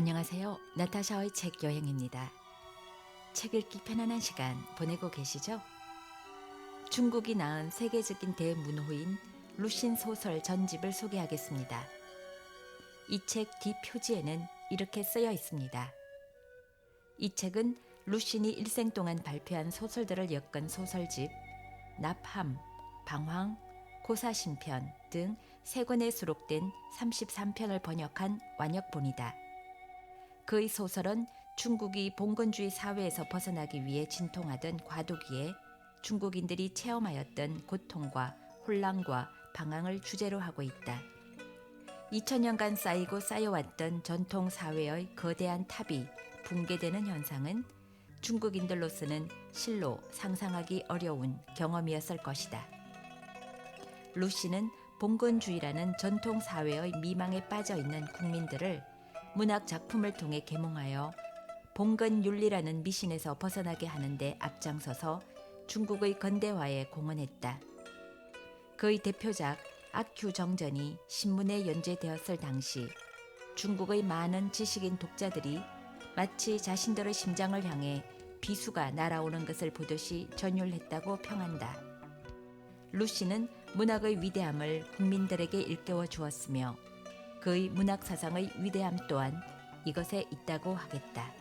안녕하세요. 나타샤의 책 여행입니다. 책 읽기 편안한 시간 보내고 계시죠? 중국이 낳은 세계적인 대문호인 루신 소설 전집을 소개하겠습니다. 이 책 뒷표지에는 이렇게 쓰여 있습니다. 이 책은 루신이 일생 동안 발표한 소설들을 엮은 소설집 납함, 방황, 고사신편 등 3권에 수록된 33편을 번역한 완역본이다. 그의 소설은 중국이 봉건주의 사회에서 벗어나기 위해 진통하던 과도기에 중국인들이 체험하였던 고통과 혼란과 방황을 주제로 하고 있다. 2000년간 쌓이고 쌓여왔던 전통 사회의 거대한 탑이 붕괴되는 현상은 중국인들로서는 실로 상상하기 어려운 경험이었을 것이다. 루시는 봉건주의라는 전통 사회의 미망에 빠져 있는 국민들을 문학 작품을 통해 계몽하여 봉건윤리라는 미신에서 벗어나게 하는데 앞장서서 중국의 근대화에 공헌했다. 그의 대표작 악큐정전이 신문에 연재되었을 당시 중국의 많은 지식인 독자들이 마치 자신들의 심장을 향해 비수가 날아오는 것을 보듯이 전율했다고 평한다. 루시는 문학의 위대함을 국민들에게 일깨워 주었으며 그의 문학 사상의 위대함 또한 이것에 있다고 하겠다.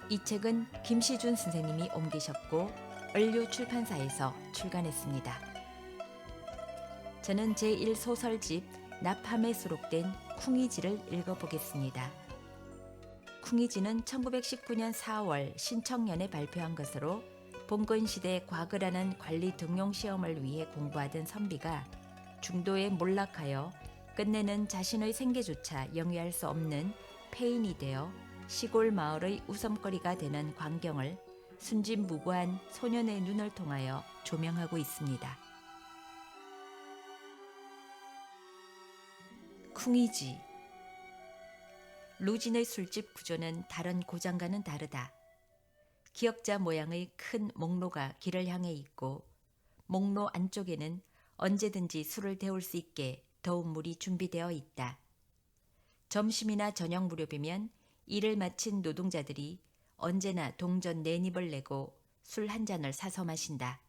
이 책은 김시준 선생님이 옮기셨고 을류 출판사에서 출간했습니다. 저는 제1소설집 납함에 수록된 쿵이지를 읽어보겠습니다. 쿵이지는 1919년 4월 신청년에 발표한 것으로 봉건시대 과거라는 관리 등용 시험을 위해 공부하던 선비가 중도에 몰락하여 끝내는 자신의 생계조차 영위할 수 없는 폐인이 되어 시골 마을의 웃음거리가 되는 광경을 순진무구한 소년의 눈을 통하여 조명하고 있습니다. 쿵이지. 루진의 술집 구조는 다른 고장과는 다르다. 기역자 모양의 큰 목로가 길을 향해 있고 목로 안쪽에는 언제든지 술을 데울 수 있게 더운 물이 준비되어 있다. 점심이나 저녁 무렵이면 일을 마친 노동자들이 언제나 동전 4입을 내고 술 한 잔을 사서 마신다.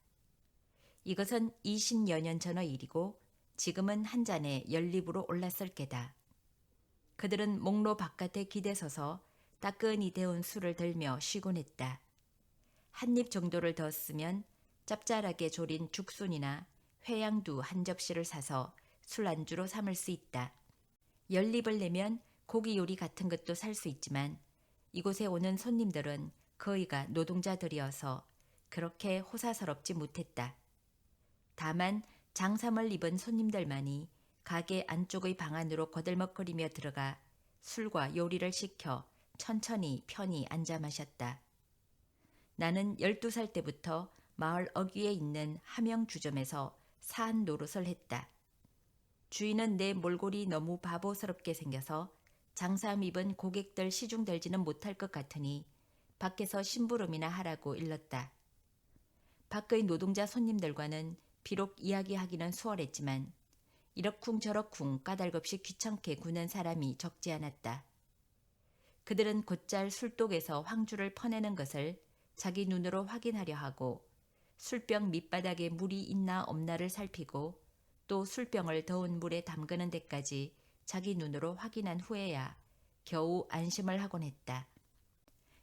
이것은 20여 년 전의 일이고 지금은 한 잔에 10립으로 올랐을 게다. 그들은 목로 바깥에 기대서서 따끈히 데운 술을 들며 쉬곤 했다. 한 입 정도를 더 쓰면 짭짤하게 졸인 죽순이나 회양두 한 접시를 사서 술 안주로 삼을 수 있다. 10립을 내면 고기 요리 같은 것도 살 수 있지만 이곳에 오는 손님들은 거의가 노동자들이어서 그렇게 호사스럽지 못했다. 다만 장삼을 입은 손님들만이 가게 안쪽의 방 안으로 거들먹거리며 들어가 술과 요리를 시켜 천천히 편히 앉아 마셨다. 나는 12살 때부터 마을 어귀에 있는 함영주점에서 사한 노릇을 했다. 주인은 내 몰골이 너무 바보스럽게 생겨서 장삼 입은 고객들 시중들지는 못할 것 같으니 밖에서 심부름이나 하라고 일렀다. 밖의 노동자 손님들과는 비록 이야기하기는 수월했지만 이러쿵저러쿵 까닭없이 귀찮게 구는 사람이 적지 않았다. 그들은 곧잘 술독에서 황주를 퍼내는 것을 자기 눈으로 확인하려 하고 술병 밑바닥에 물이 있나 없나를 살피고 또 술병을 더운 물에 담그는 데까지 자기 눈으로 확인한 후에야 겨우 안심을 하곤 했다.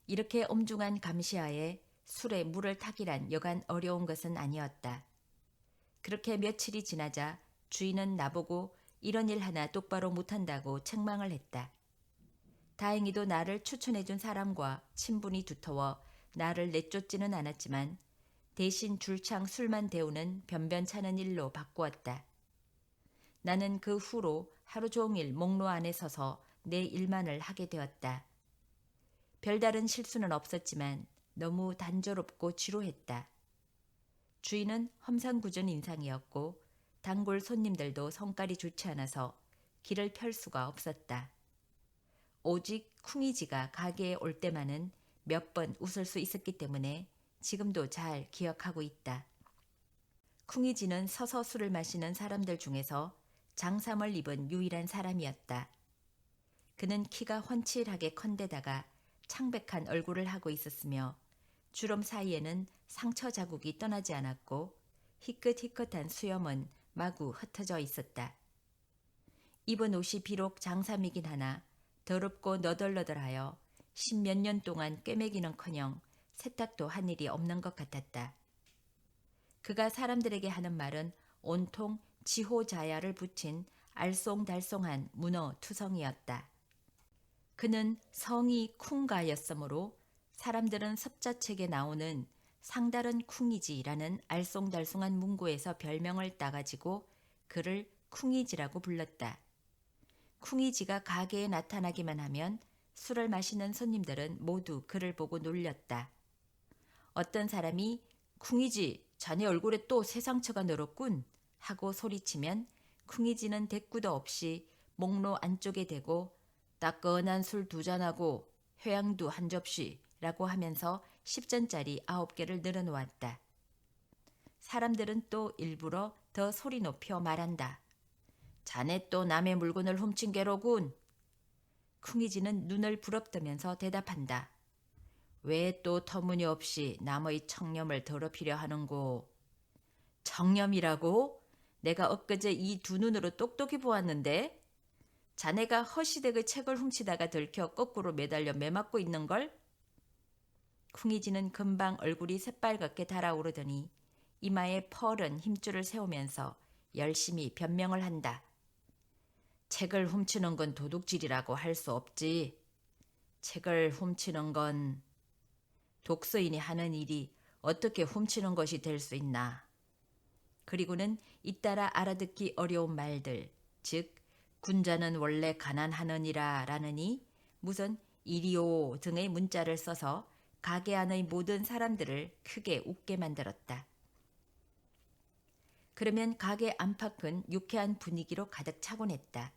이렇게 엄중한 감시하에 술에 물을 타기란 여간 어려운 것은 아니었다. 그렇게 며칠이 지나자 주인은 나보고 이런 일 하나 똑바로 못한다고 책망을 했다. 다행히도 나를 추천해준 사람과 친분이 두터워 나를 내쫓지는 않았지만 대신 줄창 술만 데우는 변변찮은 일로 바꾸었다. 나는 그 후로 하루 종일 목로 안에 서서 내 일만을 하게 되었다. 별다른 실수는 없었지만 너무 단조롭고 지루했다. 주인은 험상궂은 인상이었고 단골 손님들도 성깔이 좋지 않아서 길을 펼 수가 없었다. 오직 쿵이지가 가게에 올 때만은 몇 번 웃을 수 있었기 때문에 지금도 잘 기억하고 있다. 쿵이지는 서서 술을 마시는 사람들 중에서 장삼을 입은 유일한 사람이었다. 그는 키가 훤칠하게 컨데다가 창백한 얼굴을 하고 있었으며 주름 사이에는 상처 자국이 떠나지 않았고 희끗희끗한 수염은 마구 흩어져 있었다. 입은 옷이 비록 장삼이긴 하나 더럽고 너덜너덜하여 십몇 년 동안 꿰매기는커녕 세탁도 한 일이 없는 것 같았다. 그가 사람들에게 하는 말은 온통 지호자야를 붙인 알쏭달쏭한 문어 투성이었다. 그는 성이 쿵가였으므로 사람들은 섭자책에 나오는 상다른 쿵이지라는 알쏭달쏭한 문구에서 별명을 따가지고 그를 쿵이지라고 불렀다. 쿵이지가 가게에 나타나기만 하면 술을 마시는 손님들은 모두 그를 보고 놀렸다. 어떤 사람이 쿵이지, 자네 얼굴에 또 새 상처가 늘었군 하고 소리치면 쿵이지는 대꾸도 없이 목로 안쪽에 대고 따끈한 술 2잔하고 회양두 1접시라고 하면서 10전짜리 9개를 늘어놓았다. 사람들은 또 일부러 더 소리 높여 말한다. 자네 또 남의 물건을 훔친 게로군. 쿵이지는 눈을 부릅뜨면서 대답한다. 왜 또 터무니없이 남의 청렴을 더럽히려 하는고. 청렴이라고? 내가 엊그제 이 2눈으로 똑똑히 보았는데 자네가 허시댁의 책을 훔치다가 들켜 거꾸로 매달려 매맞고 있는걸? 쿵이지는 금방 얼굴이 새빨갛게 달아오르더니 이마에 펄은 힘줄을 세우면서 열심히 변명을 한다. 책을 훔치는 건 도둑질이라고 할 수 없지. 책을 훔치는 건 독서인이 하는 일이 어떻게 훔치는 것이 될 수 있나. 그리고는 잇따라 알아듣기 어려운 말들, 즉 군자는 원래 가난하느니라 라느니 무슨 이리오 등의 문자를 써서 가게 안의 모든 사람들을 크게 웃게 만들었다. 그러면 가게 안팎은 유쾌한 분위기로 가득 차곤 했다.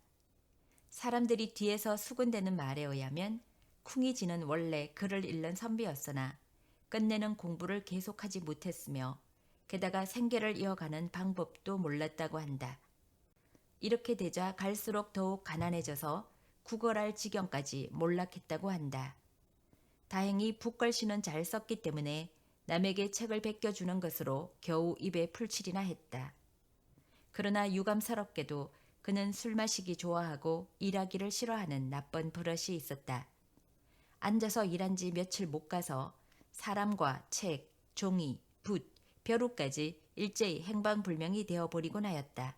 사람들이 뒤에서 수군대는 말에 의하면 쿵이지는 원래 글을 읽는 선비였으나 끝내는 공부를 계속하지 못했으며 게다가 생계를 이어가는 방법도 몰랐다고 한다. 이렇게 되자 갈수록 더욱 가난해져서 구걸할 지경까지 몰락했다고 한다. 다행히 붓글씨는 잘 썼기 때문에 남에게 책을 베껴주는 것으로 겨우 입에 풀칠이나 했다. 그러나 유감스럽게도 그는 술 마시기 좋아하고 일하기를 싫어하는 나쁜 버릇이 있었다. 앉아서 일한 지 며칠 못 가서 사람과 책, 종이, 붓, 벼루까지 일제히 행방불명이 되어버리곤 하였다.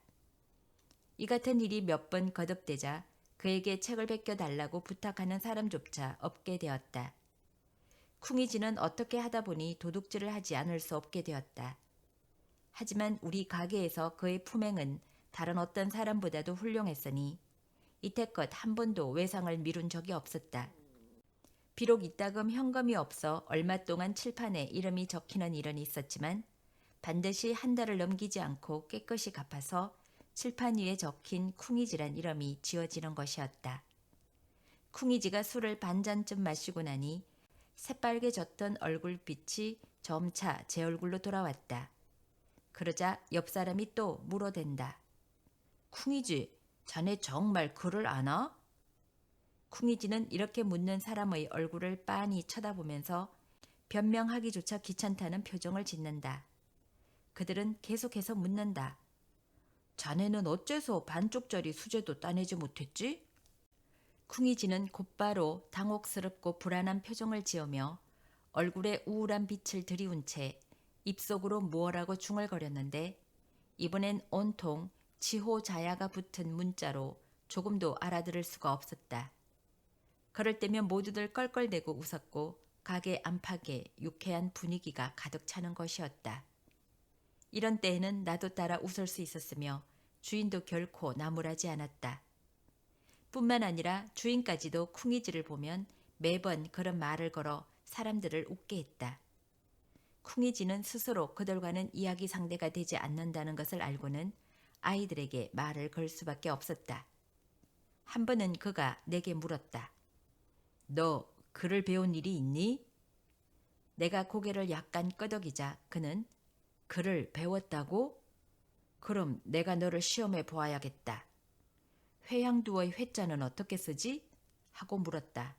이 같은 일이 몇 번 거듭되자 그에게 책을 베껴달라고 부탁하는 사람조차 없게 되었다. 쿵이지는 어떻게 하다 보니 도둑질을 하지 않을 수 없게 되었다. 하지만 우리 가게에서 그의 품행은 다른 어떤 사람보다도 훌륭했으니 이태껏 한 번도 외상을 미룬 적이 없었다. 비록 이따금 현금이 없어 얼마 동안 칠판에 이름이 적히는 일은 있었지만 반드시 한 달을 넘기지 않고 깨끗이 갚아서 칠판 위에 적힌 쿵이지란 이름이 지어지는 것이었다. 쿵이지가 술을 반잔쯤 마시고 나니 새빨개졌던 얼굴빛이 점차 제 얼굴로 돌아왔다. 그러자 옆 사람이 또 물어댄다. 쿵이지, 자네 정말 글을 아나? 쿵이지는 이렇게 묻는 사람의 얼굴을 빤히 쳐다보면서 변명하기조차 귀찮다는 표정을 짓는다. 그들은 계속해서 묻는다. 자네는 어째서 반쪽짜리 수제도 따내지 못했지? 쿵이지는 곧바로 당혹스럽고 불안한 표정을 지으며 얼굴에 우울한 빛을 들이운 채 입속으로 무엇라고 중얼거렸는데 이번엔 온통 지호자야가 붙은 문자로 조금도 알아들을 수가 없었다. 그럴 때면 모두들 껄껄대고 웃었고 가게 안팎에 유쾌한 분위기가 가득 차는 것이었다. 이런 때에는 나도 따라 웃을 수 있었으며 주인도 결코 나무라지 않았다. 뿐만 아니라 주인까지도 쿵이지를 보면 매번 그런 말을 걸어 사람들을 웃게 했다. 쿵이지는 스스로 그들과는 이야기 상대가 되지 않는다는 것을 알고는 아이들에게 말을 걸 수밖에 없었다. 한 번은 그가 내게 물었다. 너 글을 배운 일이 있니? 내가 고개를 약간 끄덕이자 그는 글을 배웠다고? 그럼 내가 너를 시험해 보아야겠다. 회양두의 회자는 어떻게 쓰지? 하고 물었다.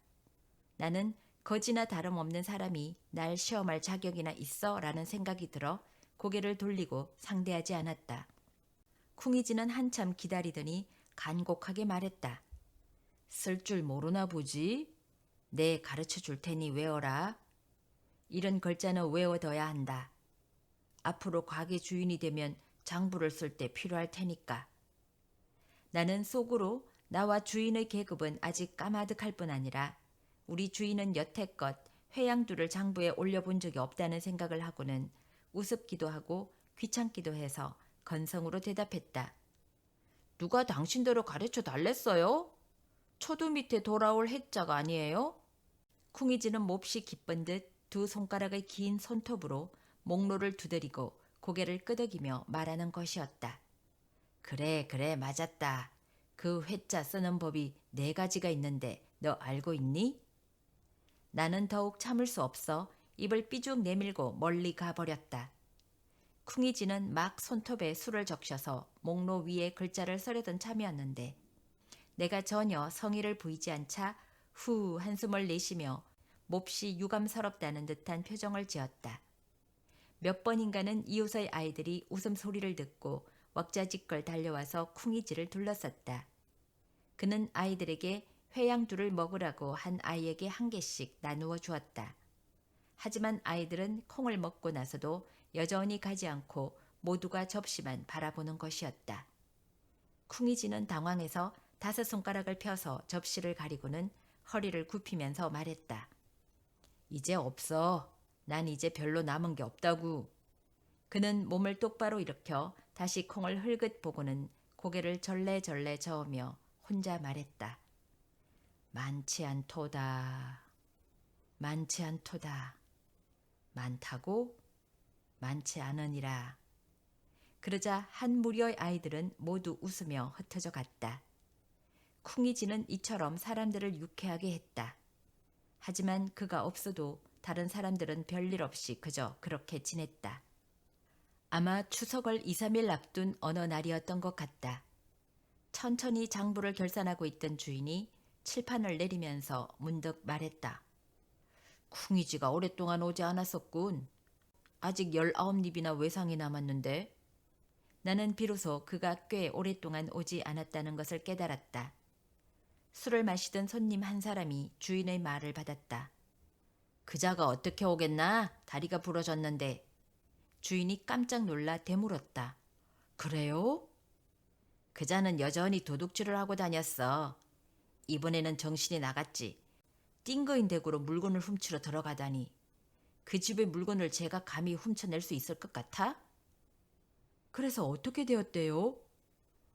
나는 거지나 다름없는 사람이 날 시험할 자격이나 있어? 라는 생각이 들어 고개를 돌리고 상대하지 않았다. 쿵이지는 한참 기다리더니 간곡하게 말했다. 쓸 줄 모르나 보지? 내 가르쳐 줄 테니 외워라. 이런 글자는 외워둬야 한다. 앞으로 가게 주인이 되면 장부를 쓸 때 필요할 테니까. 나는 속으로 나와 주인의 계급은 아직 까마득할 뿐 아니라 우리 주인은 여태껏 회양두를 장부에 올려본 적이 없다는 생각을 하고는 우습기도 하고 귀찮기도 해서 건성으로 대답했다. 누가 당신대로 가르쳐 달랬어요? 초두 밑에 돌아올 해자가 아니에요? 쿵이지는 몹시 기쁜 듯 두 손가락의 긴 손톱으로 목로를 두드리고 고개를 끄덕이며 말하는 것이었다. 그래 맞았다. 그 회자 쓰는 법이 4가지가 있는데 너 알고 있니? 나는 더욱 참을 수 없어 입을 삐죽 내밀고 멀리 가버렸다. 쿵이지는 막 손톱에 술을 적셔서 목로 위에 글자를 써려던 참이었는데 내가 전혀 성의를 보이지 않자 후 한숨을 내쉬며 몹시 유감스럽다는 듯한 표정을 지었다. 몇 번인가는 이웃의 아이들이 웃음소리를 듣고 왁자지껄 달려와서 쿵이지를 둘러쌌다. 그는 아이들에게 회양두를 먹으라고 한 아이에게 1개씩 나누어 주었다. 하지만 아이들은 콩을 먹고 나서도 여전히 가지 않고 모두가 접시만 바라보는 것이었다. 쿵이지는 당황해서 5손가락을 펴서 접시를 가리고는 허리를 굽히면서 말했다. 이제 없어. 난 이제 별로 남은 게 없다구. 그는 몸을 똑바로 일으켜 다시 콩을 흘긋 보고는 고개를 절레절레 저으며 혼자 말했다. 많지 않도다. 많지 않도다. 많다고? 많지 않으니라. 그러자 한 무리의 아이들은 모두 웃으며 흩어져 갔다. 쿵이지는 이처럼 사람들을 유쾌하게 했다. 하지만 그가 없어도 다른 사람들은 별일 없이 그저 그렇게 지냈다. 아마 추석을 2, 3일 앞둔 어느 날이었던 것 같다. 천천히 장부를 결산하고 있던 주인이 칠판을 내리면서 문득 말했다. 쿵이지가 오랫동안 오지 않았었군. 아직 19입이나 외상이 남았는데. 나는 비로소 그가 꽤 오랫동안 오지 않았다는 것을 깨달았다. 술을 마시던 손님 한 사람이 주인의 말을 받았다. 그자가 어떻게 오겠나? 다리가 부러졌는데. 주인이 깜짝 놀라 되물었다. 그래요? 그자는 여전히 도둑질을 하고 다녔어. 이번에는 정신이 나갔지. 띵거인 댁으로 물건을 훔치러 들어가다니. 그 집의 물건을 제가 감히 훔쳐낼 수 있을 것 같아? 그래서 어떻게 되었대요?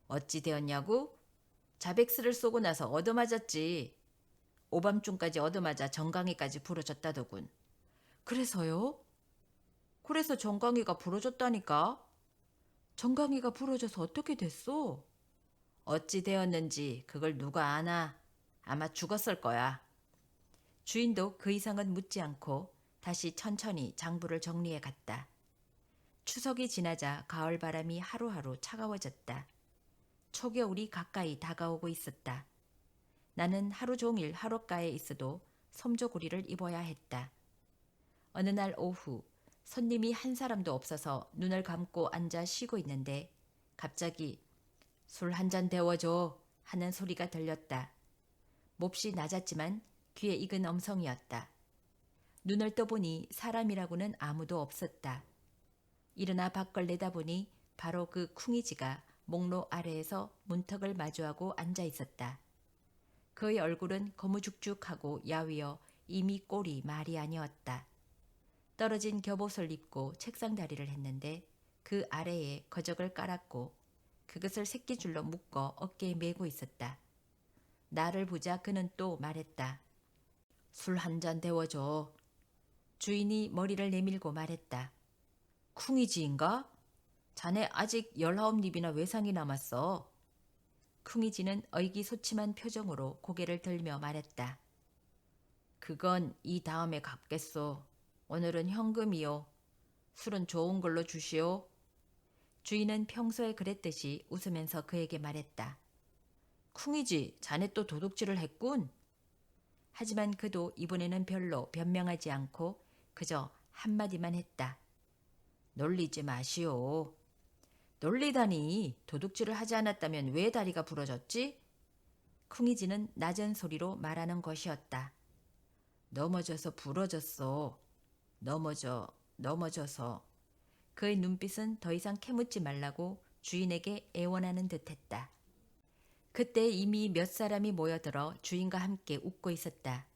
어찌 되었냐고? 자백스를 쏘고 나서 얻어맞았지. 오밤중까지 얻어맞아 정강이까지 부러졌다더군. 그래서요? 그래서 정강이가 부러졌다니까? 정강이가 부러져서 어떻게 됐어? 어찌 되었는지 그걸 누가 아나? 아마 죽었을 거야. 주인도 그 이상은 묻지 않고 다시 천천히 장부를 정리해 갔다. 추석이 지나자 가을바람이 하루하루 차가워졌다. 초겨울이 가까이 다가오고 있었다. 나는 하루 종일 하룻가에 있어도 섬조구리를 입어야 했다. 어느 날 오후 손님이 한 사람도 없어서 눈을 감고 앉아 쉬고 있는데 갑자기 술 한 잔 데워줘 하는 소리가 들렸다. 몹시 낮았지만 귀에 익은 음성이었다. 눈을 떠보니 사람이라고는 아무도 없었다. 일어나 밖을 내다보니 바로 그 쿵이지가 목로 아래에서 문턱을 마주하고 앉아 있었다. 그의 얼굴은 거무죽죽하고 야위어 이미 꼴이 말이 아니었다. 떨어진 겹옷을 입고 책상 다리를 했는데 그 아래에 거적을 깔았고 그것을 새끼줄로 묶어 어깨에 메고 있었다. 나를 보자 그는 또 말했다. 술 한 잔 데워줘. 주인이 머리를 내밀고 말했다. 쿵이지인가? 자네 아직 19입이나 외상이 남았어. 쿵이지는 의기소침한 표정으로 고개를 들며 말했다. 그건 이 다음에 갚겠소. 오늘은 현금이요. 술은 좋은 걸로 주시오. 주인은 평소에 그랬듯이 웃으면서 그에게 말했다. 쿵이지, 자네 또 도둑질을 했군. 하지만 그도 이번에는 별로 변명하지 않고 그저 한마디만 했다. 놀리지 마시오. 놀리다니 도둑질을 하지 않았다면 왜 다리가 부러졌지? 쿵이지는 낮은 소리로 말하는 것이었다. 넘어져서 부러졌어. 넘어져서. 그의 눈빛은 더 이상 캐묻지 말라고 주인에게 애원하는 듯했다. 그때 이미 몇 사람이 모여들어 주인과 함께 웃고 있었다.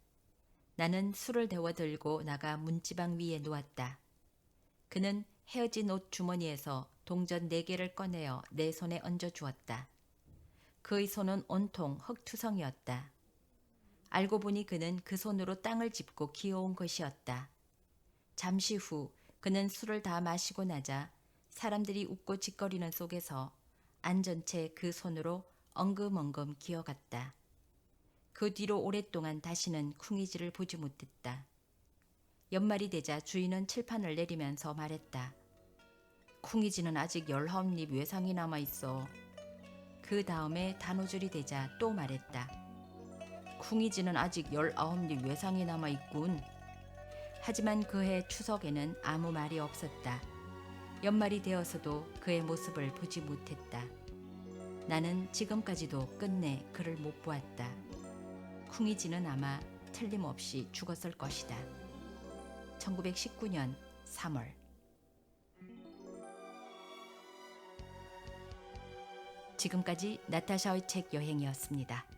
나는 술을 데워 들고 나가 문지방 위에 놓았다. 그는 헤어진 옷 주머니에서 동전 4개를 꺼내어 내 손에 얹어 주었다. 그의 손은 온통 흙투성이었다. 알고 보니 그는 그 손으로 땅을 짚고 기어온 것이었다. 잠시 후 그는 술을 다 마시고 나자 사람들이 웃고 짓거리는 속에서 앉은 채 그 손으로 엉금엉금 기어갔다. 그 뒤로 오랫동안 다시는 쿵이지를 보지 못했다. 연말이 되자 주인은 칠판을 내리면서 말했다. 쿵이지는 아직 19입 외상이 남아있어. 그 다음에 단오줄이 되자 또 말했다. 쿵이지는 아직 19입 외상이 남아있군. 하지만 그해 추석에는 아무 말이 없었다. 연말이 되어서도 그의 모습을 보지 못했다. 나는 지금까지도 끝내 그를 못 보았다. 쿵이지는 아마 틀림없이 죽었을 것이다. 1919년 3월. 지금까지 나타샤의 책 여행이었습니다.